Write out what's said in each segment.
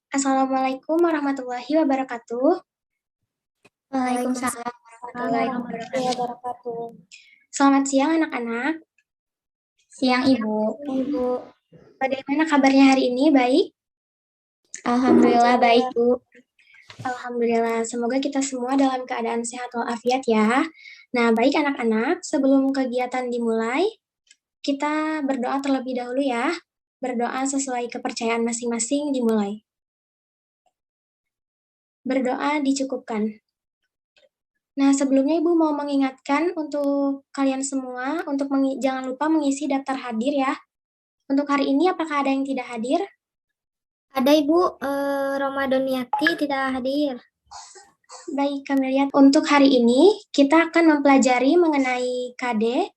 Assalamualaikum warahmatullahi wabarakatuh. Waalaikumsalam warahmatullahi warahmatullahi wabarakatuh. wabarakatuh. Selamat siang anak-anak. Siang Ibu. Ibu, Bagaimana kabarnya hari ini? Baik? Alhamdulillah baik Bu. Alhamdulillah. Semoga kita semua dalam keadaan sehat walafiat ya. Nah, baik anak-anak, sebelum kegiatan dimulai, kita berdoa terlebih dahulu ya. Berdoa sesuai kepercayaan masing-masing dimulai. Berdoa dicukupkan. Nah, sebelumnya Ibu mau mengingatkan untuk kalian semua, untuk jangan lupa mengisi daftar hadir ya. Untuk hari ini, apakah ada yang tidak hadir? ada Ibu, Romadoniati tidak hadir. Baik, kami lihat untuk hari ini, kita akan mempelajari mengenai KD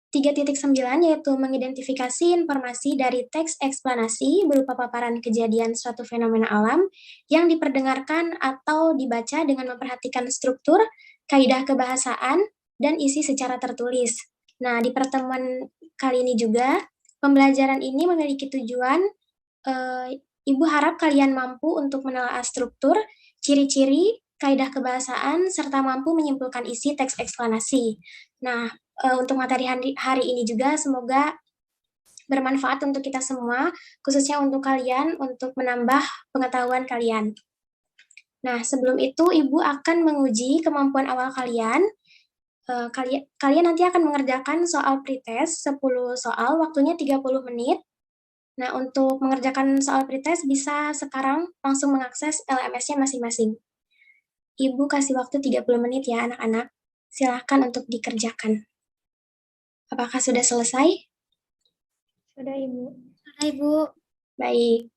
3.9, yaitu mengidentifikasi informasi dari teks eksplanasi berupa paparan kejadian suatu fenomena alam yang diperdengarkan atau dibaca dengan memperhatikan struktur, kaidah kebahasaan, dan isi secara tertulis. Nah, di pertemuan kali ini juga, pembelajaran ini memiliki tujuan, Ibu harap kalian mampu untuk menelaah struktur, ciri-ciri, kaidah kebahasaan, serta mampu menyimpulkan isi teks eksplanasi. Nah, untuk materi hari ini juga semoga bermanfaat untuk kita semua, khususnya untuk kalian, untuk menambah pengetahuan kalian. Nah, sebelum itu Ibu akan menguji kemampuan awal kalian. Kalian nanti akan mengerjakan soal pretest 10 soal, waktunya 30 menit. Nah, untuk mengerjakan soal pretest bisa sekarang langsung mengakses LMS-nya masing-masing. Ibu kasih waktu 30 menit ya anak-anak. Silahkan untuk dikerjakan. Apakah sudah selesai? Sudah Ibu. Sudah Ibu. Baik.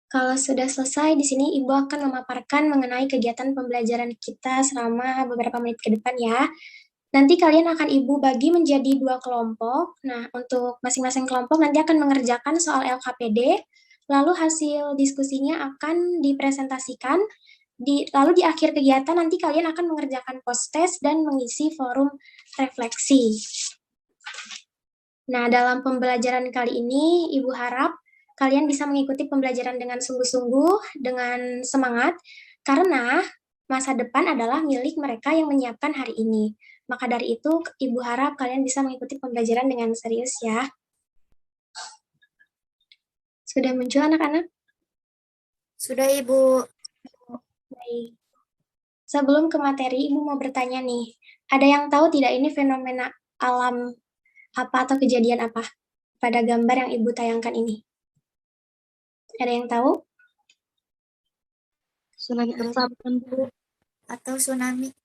Kalau sudah selesai, di sini Ibu akan memaparkan mengenai kegiatan pembelajaran kita selama beberapa menit ke depan ya. Nanti kalian akan Ibu bagi menjadi 2 kelompok. Nah, untuk masing-masing kelompok nanti akan mengerjakan soal LKPD, lalu hasil diskusinya akan dipresentasikan, lalu di akhir kegiatan nanti kalian akan mengerjakan post-test dan mengisi forum refleksi. Nah, dalam pembelajaran kali ini, Ibu harap kalian bisa mengikuti pembelajaran dengan sungguh-sungguh, dengan semangat, karena masa depan adalah milik mereka yang menyiapkan hari ini. Maka dari itu, Ibu harap kalian bisa mengikuti pembelajaran dengan serius ya. Sudah muncul anak-anak? Sudah Ibu. Baik. Sebelum ke materi, Ibu mau bertanya nih, ada yang tahu tidak ini fenomena alam apa atau kejadian apa pada gambar yang Ibu tayangkan ini? Ada yang tahu? Tsunami gempa Bu atau tsunami?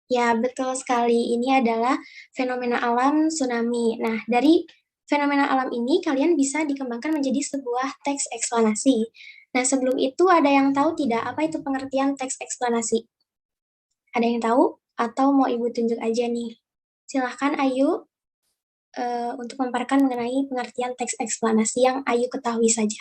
Ya, betul sekali. Ini adalah fenomena alam tsunami. Nah, dari fenomena alam ini kalian bisa dikembangkan menjadi sebuah teks eksplanasi. Nah, sebelum itu ada yang tahu tidak apa itu pengertian teks eksplanasi? Ada yang tahu? Atau mau Ibu tunjuk aja nih? Silahkan Ayu untuk memaparkan mengenai pengertian teks eksplanasi yang Ayu ketahui saja.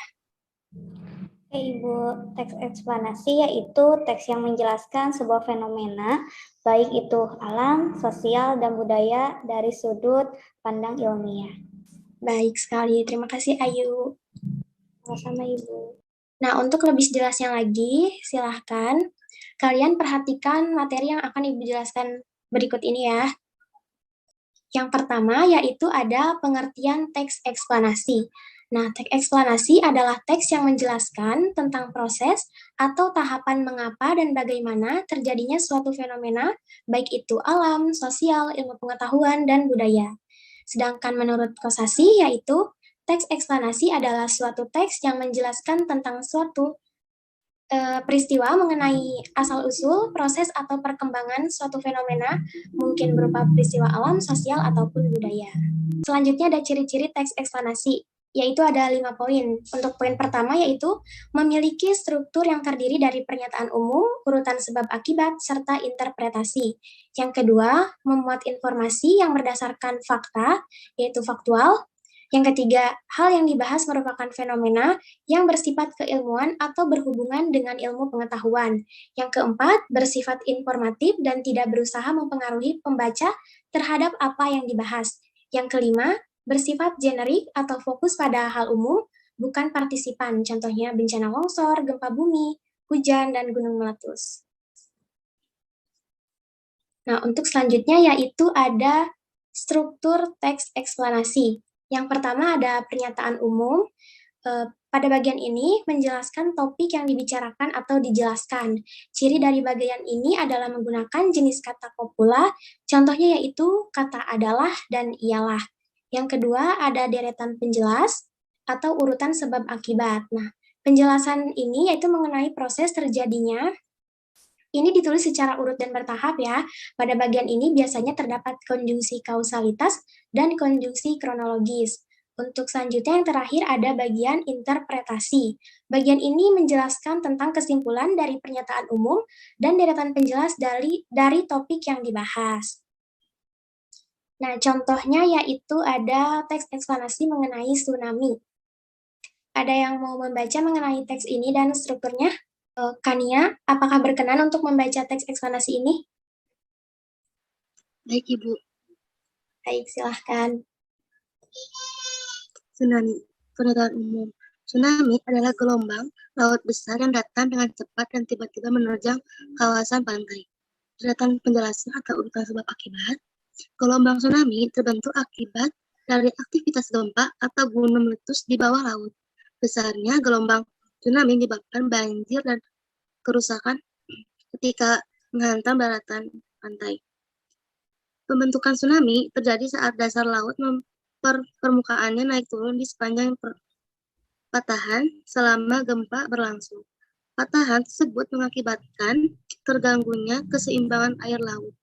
Oke Ibu, teks eksplanasi yaitu teks yang menjelaskan sebuah fenomena, baik itu alam, sosial, dan budaya dari sudut pandang ilmiah. Baik sekali, terima kasih Ayu. Sama-sama Ibu. Nah, untuk lebih jelasnya lagi, silahkan kalian perhatikan materi yang akan Ibu jelaskan berikut ini ya. Yang pertama yaitu ada pengertian teks eksplanasi. Nah, teks eksplanasi adalah teks yang menjelaskan tentang proses atau tahapan mengapa dan bagaimana terjadinya suatu fenomena, baik itu alam, sosial, ilmu pengetahuan, dan budaya. Sedangkan menurut Kosasih, yaitu teks eksplanasi adalah suatu teks yang menjelaskan tentang suatu peristiwa mengenai asal-usul, proses atau perkembangan suatu fenomena, mungkin berupa peristiwa alam, sosial, ataupun budaya. Selanjutnya ada ciri-ciri teks eksplanasi, yaitu ada 5 poin. Untuk poin pertama yaitu memiliki struktur yang terdiri dari pernyataan umum, urutan sebab akibat, serta interpretasi. Yang kedua, memuat informasi yang berdasarkan fakta, yaitu faktual. Yang ketiga, hal yang dibahas merupakan fenomena yang bersifat keilmuan atau berhubungan dengan ilmu pengetahuan. Yang keempat, bersifat informatif dan tidak berusaha mempengaruhi pembaca terhadap apa yang dibahas. Yang kelima, bersifat generik atau fokus pada hal umum, bukan partisipan. Contohnya bencana longsor, gempa bumi, hujan, dan gunung meletus. Nah, untuk selanjutnya yaitu ada struktur teks eksplanasi. Yang pertama ada pernyataan umum. Pada bagian ini menjelaskan topik yang dibicarakan atau dijelaskan. Ciri dari bagian ini adalah menggunakan jenis kata kopula, contohnya yaitu kata adalah dan ialah. Yang kedua ada deretan penjelas atau urutan sebab akibat. Nah, penjelasan ini yaitu mengenai proses terjadinya. Ini ditulis secara urut dan bertahap ya. Pada bagian ini biasanya terdapat konjungsi kausalitas dan konjungsi kronologis. Untuk selanjutnya yang terakhir ada bagian interpretasi. Bagian ini menjelaskan tentang kesimpulan dari pernyataan umum dan deretan penjelas dari topik yang dibahas. Nah, contohnya yaitu ada teks eksplanasi mengenai tsunami. Ada yang mau membaca mengenai teks ini dan strukturnya? Kania, apakah berkenan untuk membaca teks eksplanasi ini? Baik, Ibu. Baik, silahkan. Tsunami. Pernyataan umum. Tsunami adalah gelombang laut besar yang datang dengan cepat dan tiba-tiba menerjang kawasan pantai. Deretan penjelasan atau urutan sebab akibat. Gelombang tsunami terbentuk akibat dari aktivitas gempa atau gunung meletus di bawah laut. Besarnya gelombang tsunami menyebabkan banjir dan kerusakan ketika menghantam daratan pantai. Pembentukan tsunami terjadi saat dasar laut permukaannya naik turun di sepanjang patahan selama gempa berlangsung. Patahan tersebut mengakibatkan terganggunya keseimbangan air laut.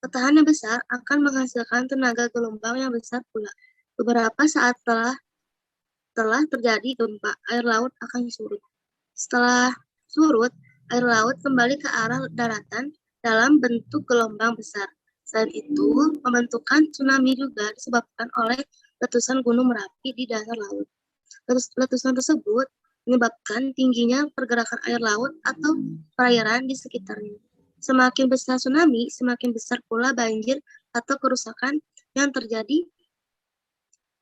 Patahan yang besar akan menghasilkan tenaga gelombang yang besar pula. Beberapa saat telah terjadi gempa, air laut akan surut. Setelah surut, air laut kembali ke arah daratan dalam bentuk gelombang besar. Selain itu, pembentukan tsunami juga disebabkan oleh letusan Gunung Merapi di dasar laut. Letusan tersebut menyebabkan tingginya pergerakan air laut atau perairan di sekitarnya. Semakin besar tsunami, semakin besar pula banjir atau kerusakan yang terjadi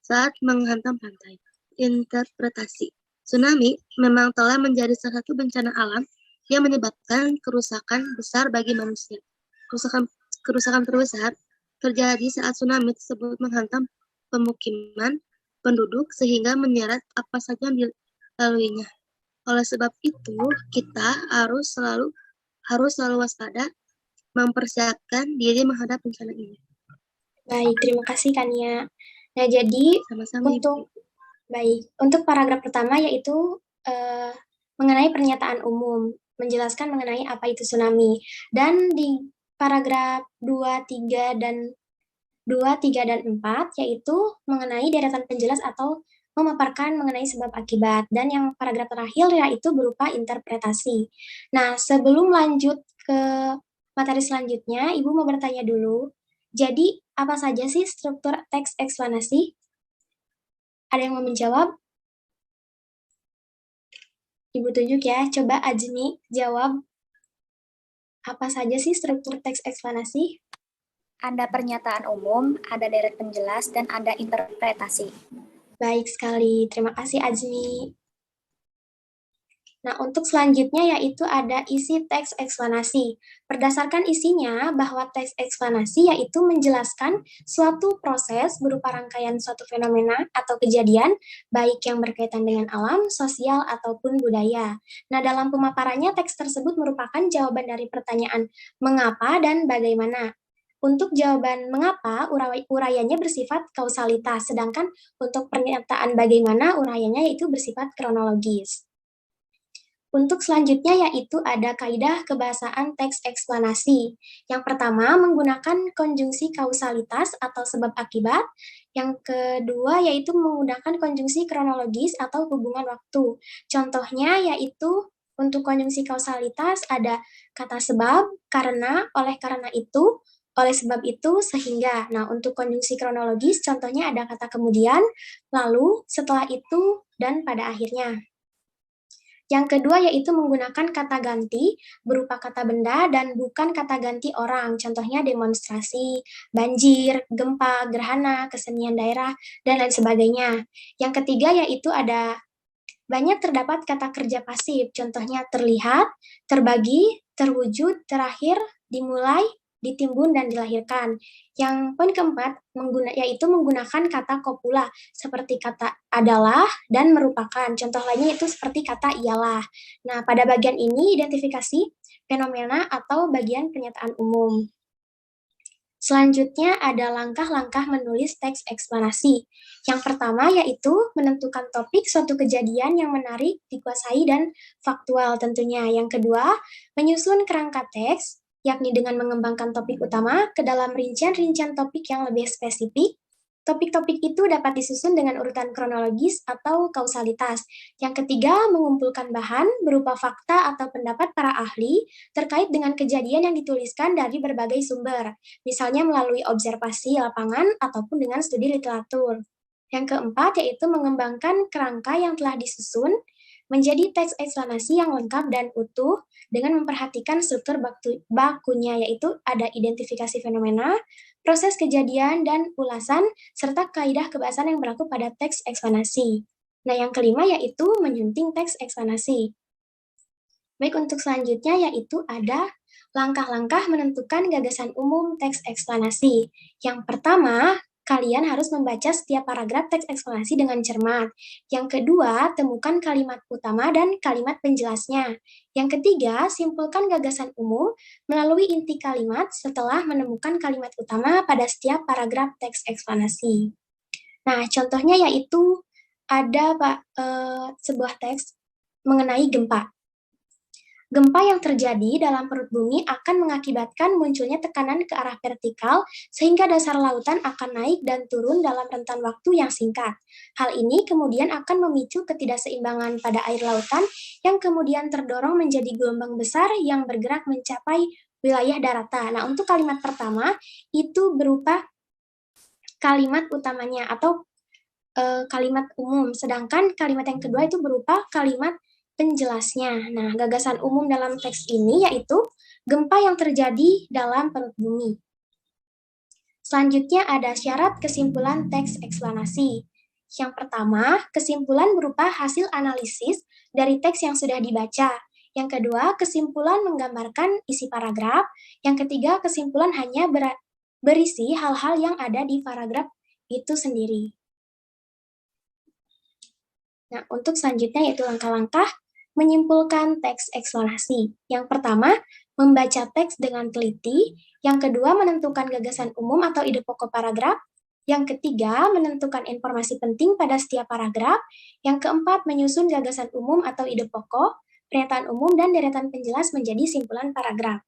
saat menghantam pantai. Interpretasi. Tsunami memang telah menjadi salah satu bencana alam yang menyebabkan kerusakan besar bagi manusia. Kerusakan terbesar terjadi saat tsunami tersebut menghantam pemukiman penduduk sehingga menyeret apa saja yang dilaluinya. Oleh sebab itu, kita harus selalu waspada, mempersiapkan diri menghadap bencana ini. Baik, terima kasih Kania. Nah, jadi Sama-sama, untuk paragraf pertama yaitu mengenai pernyataan umum, menjelaskan mengenai apa itu tsunami. Dan di paragraf 2, 3, dan 4 yaitu mengenai deretan penjelas atau memaparkan mengenai sebab akibat. Dan yang paragraf terakhir yaitu berupa interpretasi. Nah, sebelum lanjut ke materi selanjutnya, Ibu mau bertanya dulu. Jadi, apa saja sih struktur teks eksplanasi? Ada yang mau menjawab? Ibu tunjuk ya, coba Ajni jawab. Apa saja sih struktur teks eksplanasi? Ada pernyataan umum, ada deret penjelas, dan ada interpretasi. Baik sekali, terima kasih Ajni. Nah, untuk selanjutnya yaitu ada isi teks eksplanasi. Berdasarkan isinya, bahwa teks eksplanasi yaitu menjelaskan suatu proses berupa rangkaian suatu fenomena atau kejadian, baik yang berkaitan dengan alam, sosial, ataupun budaya. Nah, dalam pemaparannya, teks tersebut merupakan jawaban dari pertanyaan mengapa dan bagaimana. Untuk jawaban mengapa, uraiannya bersifat kausalitas, sedangkan untuk pernyataan bagaimana, uraiannya yaitu bersifat kronologis. Untuk selanjutnya yaitu ada kaidah kebahasaan teks eksplanasi. Yang pertama menggunakan konjungsi kausalitas atau sebab akibat. Yang kedua yaitu menggunakan konjungsi kronologis atau hubungan waktu. Contohnya yaitu untuk konjungsi kausalitas ada kata sebab, karena, oleh karena itu, oleh sebab itu, sehingga. Nah, untuk konjungsi kronologis contohnya ada kata kemudian, lalu, setelah itu, dan pada akhirnya. Yang kedua yaitu menggunakan kata ganti berupa kata benda dan bukan kata ganti orang. Contohnya demonstrasi, banjir, gempa, gerhana, kesenian daerah, dan lain sebagainya. Yang ketiga yaitu ada banyak terdapat kata kerja pasif. Contohnya terlihat, terbagi, terwujud, terakhir, dimulai, ditimbun, dan dilahirkan. Yang poin keempat yaitu menggunakan kata kopula seperti kata adalah dan merupakan. Contoh lainnya itu seperti kata ialah. Nah, pada bagian ini identifikasi fenomena atau bagian pernyataan umum. Selanjutnya ada langkah-langkah menulis teks eksplanasi. Yang pertama yaitu menentukan topik suatu kejadian yang menarik, dikuasai, dan faktual tentunya. Yang kedua, menyusun kerangka teks, yakni dengan mengembangkan topik utama ke dalam rincian-rincian topik yang lebih spesifik. Topik-topik itu dapat disusun dengan urutan kronologis atau kausalitas. Yang ketiga, mengumpulkan bahan berupa fakta atau pendapat para ahli terkait dengan kejadian yang dituliskan dari berbagai sumber, misalnya melalui observasi lapangan ataupun dengan studi literatur. Yang keempat, yaitu mengembangkan kerangka yang telah disusun menjadi teks eksplanasi yang lengkap dan utuh dengan memperhatikan struktur bakunya, yaitu ada identifikasi fenomena, proses kejadian, dan ulasan, serta kaidah kebahasan yang berlaku pada teks eksplanasi. Nah, yang kelima yaitu menyunting teks eksplanasi. Baik, untuk selanjutnya yaitu ada langkah-langkah menentukan gagasan umum teks eksplanasi. Yang pertama, kalian harus membaca setiap paragraf teks eksplanasi dengan cermat. Yang kedua, temukan kalimat utama dan kalimat penjelasnya. Yang ketiga, simpulkan gagasan umum melalui inti kalimat setelah menemukan kalimat utama pada setiap paragraf teks eksplanasi. Nah, contohnya yaitu ada sebuah teks mengenai gempa. Gempa yang terjadi dalam perut bumi akan mengakibatkan munculnya tekanan ke arah vertikal sehingga dasar lautan akan naik dan turun dalam rentan waktu yang singkat. Hal ini kemudian akan memicu ketidakseimbangan pada air lautan yang kemudian terdorong menjadi gelombang besar yang bergerak mencapai wilayah daratan. Nah, untuk kalimat pertama itu berupa kalimat utamanya atau kalimat umum, sedangkan kalimat yang kedua itu berupa kalimat penjelasnya. Nah, gagasan umum dalam teks ini yaitu gempa yang terjadi dalam perut bumi. Selanjutnya ada syarat kesimpulan teks eksplanasi. Yang pertama, kesimpulan berupa hasil analisis dari teks yang sudah dibaca. Yang kedua, kesimpulan menggambarkan isi paragraf. Yang ketiga, kesimpulan hanya berisi hal-hal yang ada di paragraf itu sendiri. Nah, untuk selanjutnya yaitu langkah-langkah menyimpulkan teks eksplanasi. Yang pertama, membaca teks dengan teliti. Yang kedua, menentukan gagasan umum atau ide pokok paragraf. Yang ketiga, menentukan informasi penting pada setiap paragraf. Yang keempat, menyusun gagasan umum atau ide pokok, pernyataan umum, dan deretan penjelas menjadi simpulan paragraf.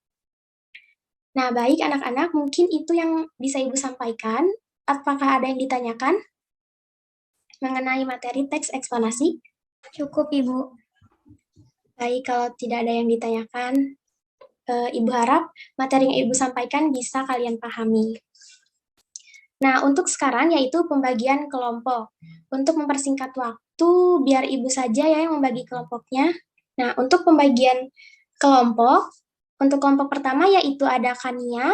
Nah, baik anak-anak, mungkin itu yang bisa Ibu sampaikan. Apakah ada yang ditanyakan mengenai materi teks eksplanasi? Cukup, Ibu. Baik, kalau tidak ada yang ditanyakan, Ibu harap materi yang Ibu sampaikan bisa kalian pahami. Nah, untuk sekarang yaitu pembagian kelompok. Untuk mempersingkat waktu, biar Ibu saja ya yang membagi kelompoknya. Nah, untuk pembagian kelompok, untuk kelompok pertama yaitu ada Kania,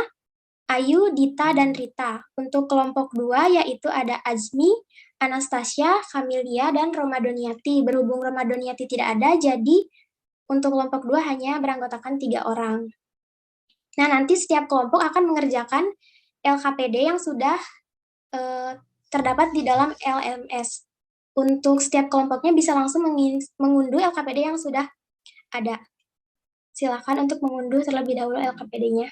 Ayu, Dita, dan Rita. Untuk kelompok 2 yaitu ada Azmi, Anastasia, Kamilia, dan Romadoniati. Berhubung Romadoniati tidak ada, jadi untuk kelompok 2 hanya beranggotakan 3 orang. Nah, nanti setiap kelompok akan mengerjakan LKPD yang sudah terdapat di dalam LMS. Untuk setiap kelompoknya bisa langsung mengunduh LKPD yang sudah ada. Silakan untuk mengunduh terlebih dahulu LKPD-nya.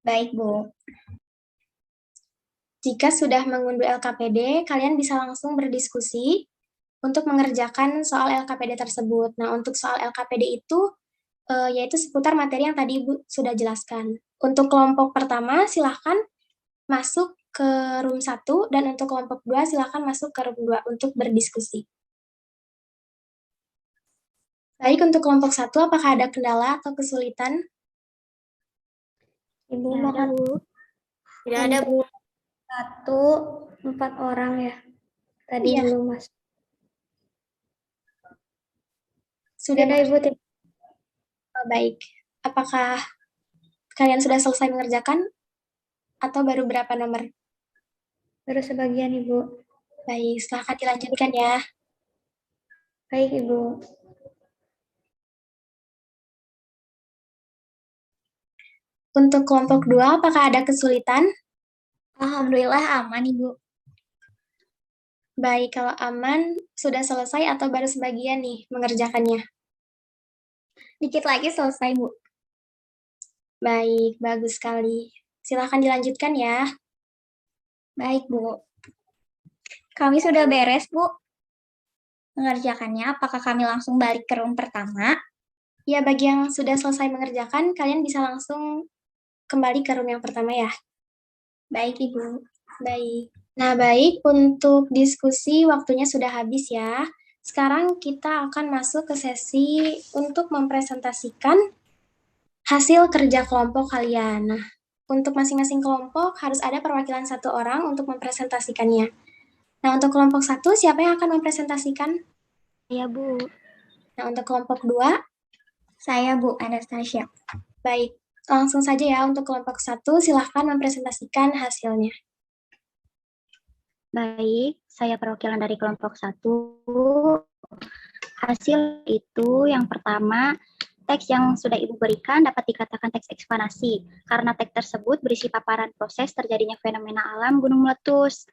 Baik, Bu. Jika sudah mengunduh LKPD, kalian bisa langsung berdiskusi untuk mengerjakan soal LKPD tersebut. Nah, untuk soal LKPD itu, yaitu seputar materi yang tadi Ibu sudah jelaskan. Untuk kelompok pertama, silahkan masuk ke room 1, dan untuk kelompok 2, silahkan masuk ke room 2 untuk berdiskusi. Baik, untuk kelompok 1, apakah ada kendala atau kesulitan? Ibu, makan dulu. Tidak ada, Bu. 4 orang ya. Tadi Iya. belum masuk. Sudah, Sudah, Ibu. baik. Apakah kalian sudah selesai mengerjakan atau baru berapa nomor? Baru sebagian, Ibu. Baik, silahkan dilanjutkan ya. Baik, Ibu. Untuk kelompok 2, apakah ada kesulitan? Alhamdulillah aman, Ibu. Baik, kalau aman, sudah selesai atau baru sebagian nih mengerjakannya? Dikit lagi selesai, Bu. Baik, bagus sekali. Silahkan dilanjutkan ya. Baik, Bu. Kami sudah beres, Bu. Mengerjakannya, apakah kami langsung balik ke room pertama? Ya, bagi yang sudah selesai mengerjakan, kalian bisa langsung kembali ke room yang pertama ya. Baik, Ibu. Baik. Nah, baik, untuk diskusi waktunya sudah habis ya. Sekarang kita akan masuk ke sesi untuk mempresentasikan hasil kerja kelompok kalian. Nah, untuk masing-masing kelompok harus ada perwakilan satu orang untuk mempresentasikannya. Nah, untuk kelompok 1, siapa yang akan mempresentasikan? Saya, Bu. Nah, untuk kelompok 2, Saya, Bu Anastasia. baik. Langsung saja ya, untuk kelompok 1, silahkan mempresentasikan hasilnya. Baik, saya perwakilan dari kelompok 1. Hasil itu yang pertama, teks yang sudah Ibu berikan dapat dikatakan teks eksplanasi, karena teks tersebut berisi paparan proses terjadinya fenomena alam gunung meletus.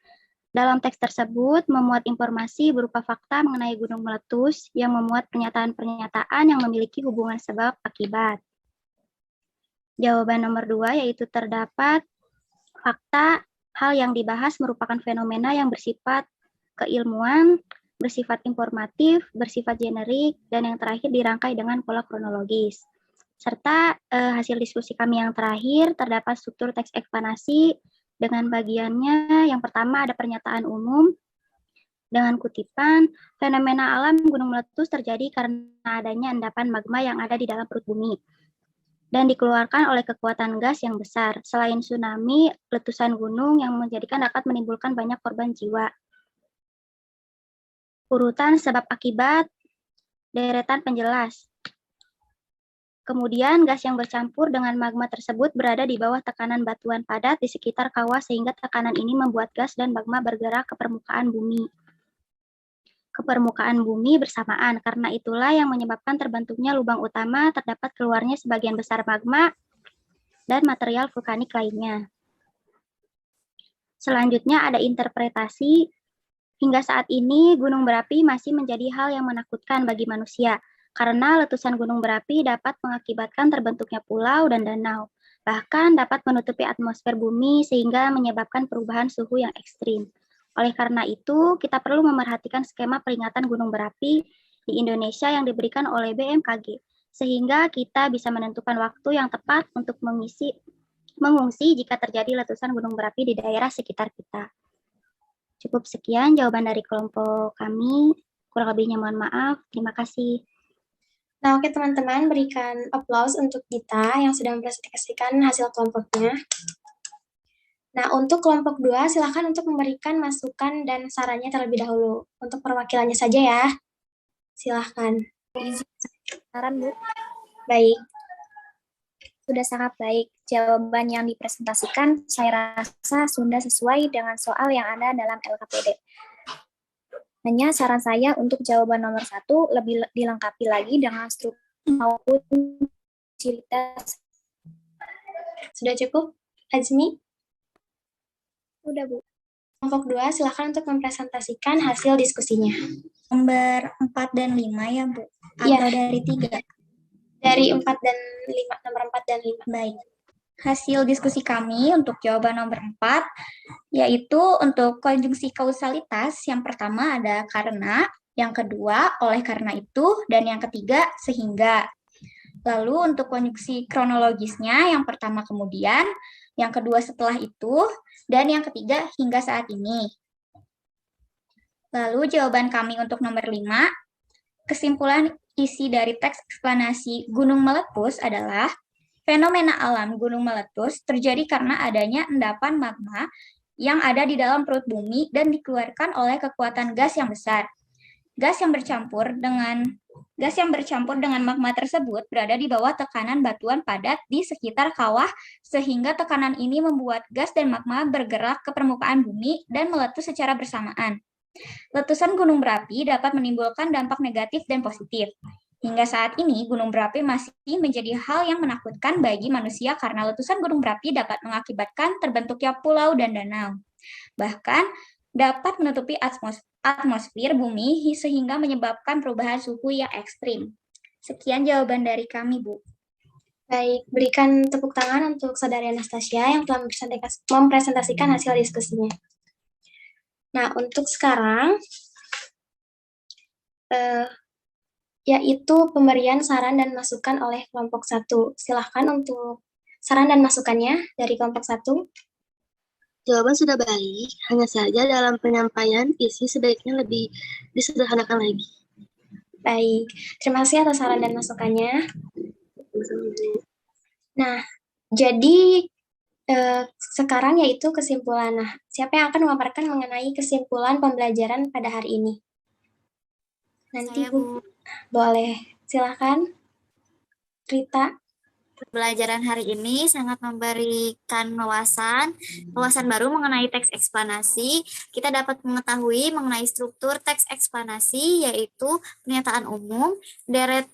Dalam teks tersebut memuat informasi berupa fakta mengenai gunung meletus yang memuat pernyataan-pernyataan yang memiliki hubungan sebab akibat. Jawaban nomor 2 yaitu terdapat fakta hal yang dibahas merupakan fenomena yang bersifat keilmuan, bersifat informatif, bersifat generik, dan yang terakhir dirangkai dengan pola kronologis. Serta hasil diskusi kami yang terakhir terdapat struktur teks eksplanasi dengan bagiannya yang pertama ada pernyataan umum dengan kutipan fenomena alam gunung meletus terjadi karena adanya endapan magma yang ada di dalam perut bumi dan dikeluarkan oleh kekuatan gas yang besar. Selain tsunami, letusan gunung yang menjadikan dapat menimbulkan banyak korban jiwa. Urutan sebab akibat, deretan penjelas. Kemudian gas yang bercampur dengan magma tersebut berada di bawah tekanan batuan padat di sekitar kawah sehingga tekanan ini membuat gas dan magma bergerak ke permukaan bumi. Ke permukaan bumi bersamaan, karena itulah yang menyebabkan terbentuknya lubang utama terdapat keluarnya sebagian besar magma dan material vulkanik lainnya. Selanjutnya ada interpretasi. Hingga saat ini gunung berapi masih menjadi hal yang menakutkan bagi manusia, karena letusan gunung berapi dapat mengakibatkan terbentuknya pulau dan danau, bahkan dapat menutupi atmosfer bumi sehingga menyebabkan perubahan suhu yang ekstrim. Oleh karena itu, kita perlu memerhatikan skema peringatan gunung berapi di Indonesia yang diberikan oleh BMKG, sehingga kita bisa menentukan waktu yang tepat untuk mengungsi jika terjadi letusan gunung berapi di daerah sekitar kita. Cukup sekian jawaban dari kelompok kami, kurang lebihnya mohon maaf, terima kasih. Nah, oke teman-teman, berikan aplaus untuk Gita yang sudah mempresentasikan hasil kelompoknya. Nah, untuk kelompok 2, silakan untuk memberikan masukan dan sarannya terlebih dahulu. Untuk perwakilannya saja ya. Silahkan. Saran, Bu. Baik. Sudah sangat baik. Jawaban yang dipresentasikan saya rasa sudah sesuai dengan soal yang ada dalam LKPD. Hanya saran saya untuk jawaban nomor 1 lebih dilengkapi lagi dengan struktur maupun cerita. Sudah cukup, Azmi? Udah, Bu. Kelompok 2, silakan untuk mempresentasikan hasil diskusinya. Nomor 4 dan 5 ya, Bu? Atau Ya. dari 3? Dari 4 dan 5, nomor 4 dan 5. Baik. Hasil diskusi kami untuk jawaban nomor 4, yaitu untuk konjungsi kausalitas, yang pertama ada karena, yang kedua oleh karena itu, dan yang ketiga sehingga. Lalu untuk konjungsi kronologisnya, yang pertama kemudian, yang kedua setelah itu, dan yang ketiga hingga saat ini. Lalu jawaban kami untuk nomor 5, kesimpulan isi dari teks eksplanasi gunung meletus adalah fenomena alam gunung meletus terjadi karena adanya endapan magma yang ada di dalam perut bumi dan dikeluarkan oleh kekuatan gas yang besar. Gas yang bercampur dengan magma tersebut berada di bawah tekanan batuan padat di sekitar kawah, sehingga tekanan ini membuat gas dan magma bergerak ke permukaan bumi dan meletus secara bersamaan. Letusan gunung berapi dapat menimbulkan dampak negatif dan positif. Hingga saat ini, gunung berapi masih menjadi hal yang menakutkan bagi manusia karena letusan gunung berapi dapat mengakibatkan terbentuknya pulau dan danau. Bahkan, dapat menutupi atmosfer bumi sehingga menyebabkan perubahan suhu yang ekstrim. Sekian jawaban dari kami, Bu. Baik, berikan tepuk tangan untuk Saudari Anastasia yang telah mempresentasikan hasil diskusinya. Nah, untuk sekarang, yaitu pemberian saran dan masukan oleh kelompok 1. Silahkan untuk saran dan masukannya dari kelompok 1. Jawaban sudah baik, hanya saja dalam penyampaian isi sebaiknya lebih disederhanakan lagi. Baik, terima kasih atas saran dan masukannya. Nah, jadi sekarang yaitu kesimpulan. Nah, siapa yang akan memaparkan mengenai kesimpulan pembelajaran pada hari ini? Nanti Saya, Bu. Boleh, silahkan. Rita. Pembelajaran hari ini sangat memberikan wawasan baru mengenai teks eksplanasi. Kita dapat mengetahui mengenai struktur teks eksplanasi, yaitu pernyataan umum, deret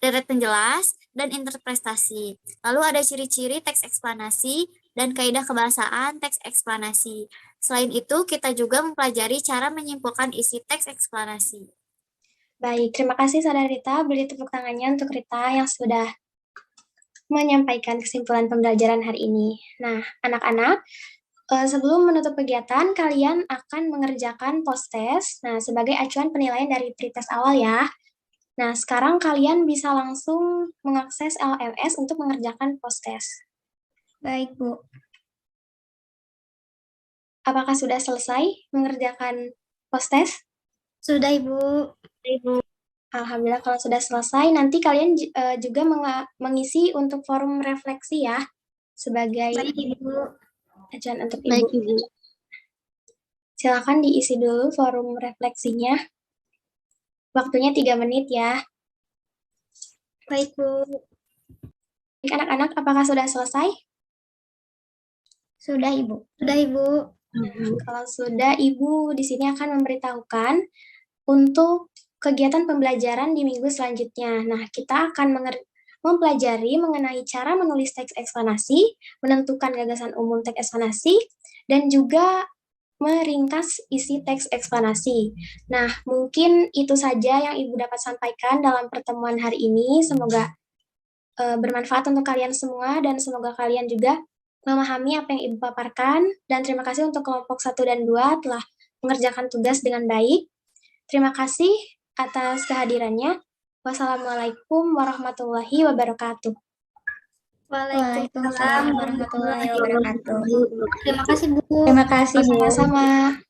penjelas, dan interpretasi. Lalu ada ciri-ciri teks eksplanasi dan kaidah kebahasaan teks eksplanasi. Selain itu, kita juga mempelajari cara menyimpulkan isi teks eksplanasi. Baik, terima kasih Saudari Rita. Beri tepuk tangannya untuk Rita yang sudah menyampaikan kesimpulan pembelajaran hari ini. Nah, anak-anak, sebelum menutup kegiatan, kalian akan mengerjakan post-test. Nah, sebagai acuan penilaian dari pretest awal ya. Nah, sekarang kalian bisa langsung mengakses LMS untuk mengerjakan post-test. Baik, Bu. Apakah sudah selesai mengerjakan post-test? Sudah, Ibu. Alhamdulillah kalau sudah selesai, nanti kalian juga mengisi untuk forum refleksi ya, sebagai acuan untuk Ibu. Baik, Ibu. Silakan diisi dulu forum refleksinya. Waktunya 3 menit ya. Baik, Bu. Baik, anak-anak, apakah sudah selesai? Sudah, Ibu. Sudah, Ibu. Kalau sudah, Ibu di sini akan memberitahukan untuk kegiatan pembelajaran di minggu selanjutnya. Nah, kita akan mempelajari mengenai cara menulis teks eksplanasi, menentukan gagasan umum teks eksplanasi, dan juga meringkas isi teks eksplanasi. Nah, mungkin itu saja yang Ibu dapat sampaikan dalam pertemuan hari ini. Semoga bermanfaat untuk kalian semua, dan semoga kalian juga memahami apa yang Ibu paparkan. Dan terima kasih untuk kelompok 1 dan 2 telah mengerjakan tugas dengan baik. Terima kasih atas kehadirannya. Wassalamualaikum warahmatullahi wabarakatuh. Waalaikumsalam warahmatullahi wabarakatuh. Terima kasih, Bu. Terima kasih, Bu. Sama-sama.